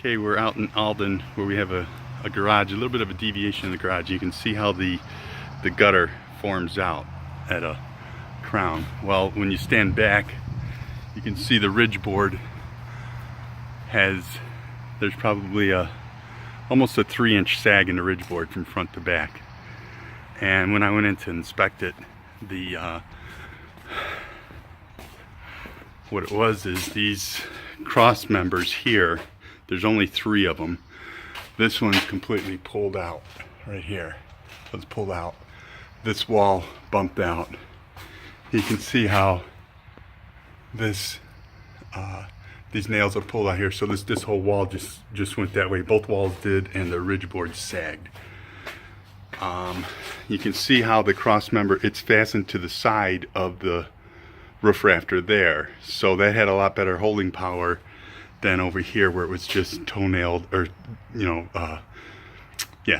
Okay, we're out in Alden where we have a garage, a little bit of a deviation in the garage. You can see how the gutter forms out at a crown. Well, when you stand back, you can see the ridge board there's probably almost a 3-inch sag in the ridge board from front to back. And when I went in to inspect it, what it was is these cross members here, there's only 3 of them. This one's completely pulled out right here. So it's pulled out. This wall bumped out. You can see how these nails are pulled out here. So this whole wall just went that way. Both walls did, and the ridge board sagged. You can see how the cross member, it's fastened to the side of the roof rafter there. So that had a lot better holding power than over here where it was just toenailed, or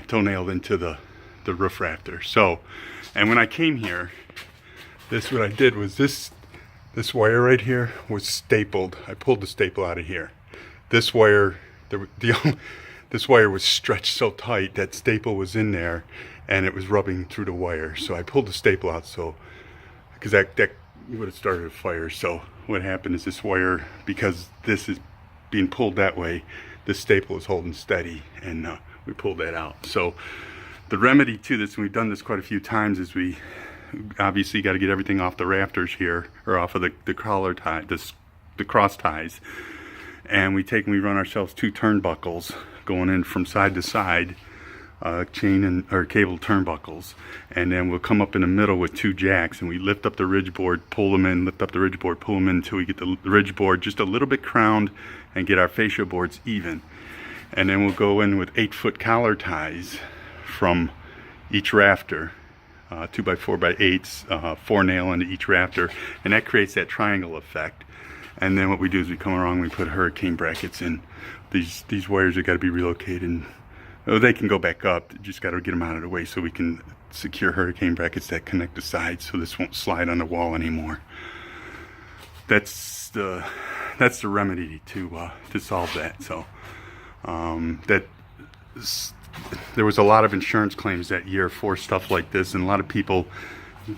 toenailed into the roof rafter. So, and when I came here, what I did was this wire right here was stapled. I pulled the staple out of here. This wire, this wire was stretched so tight that staple was in there and it was rubbing through the wire. So I pulled the staple out, so because that would have started a fire. So what happened is this wire, because this is being pulled that way, this staple is holding steady, and we pulled that out. So the remedy to this, and we've done this quite a few times, is we obviously got to get everything off the rafters here, or off of the collar tie, the cross ties, and we run ourselves 2 turnbuckles going in from side to side, chain or cable turnbuckles, and then we'll come up in the middle with 2 jacks, and we lift up the ridge board, pull them in, lift up the ridge board, pull them in until we get the ridge board just a little bit crowned and get our fascia boards even. And then we'll go in with 8-foot collar ties from each rafter, 2x4x8s, 4 nail into each rafter, and that creates that triangle effect. And then what we do is we come around and we put hurricane brackets in. These wires have got to be relocated. Oh, they can go back up, just got to get them out of the way so we can secure hurricane brackets that connect the sides so this won't slide on the wall anymore. That's the remedy to solve that. So there was a lot of insurance claims that year for stuff like this, and a lot of people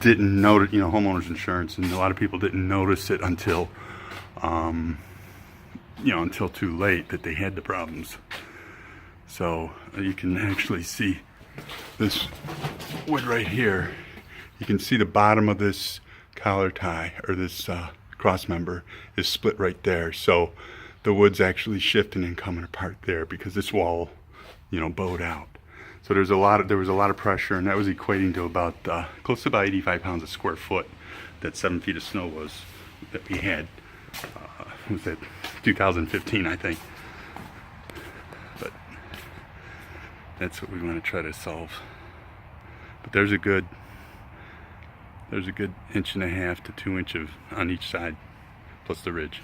didn't notice, homeowners insurance, and a lot of people didn't notice it until until too late that they had the problems. So you can actually see this wood right here. You can see the bottom of this collar tie, or this cross member, is split right there. So the wood's actually shifting and coming apart there because this wall, bowed out. So there was a lot of pressure, and that was equating to about close to about 85 pounds a square foot. That 7 feet of snow was that we had. Was that 2015, I think. But that's what we want to try to solve. But there's a good 1.5 to 2 inch on each side, plus the ridge.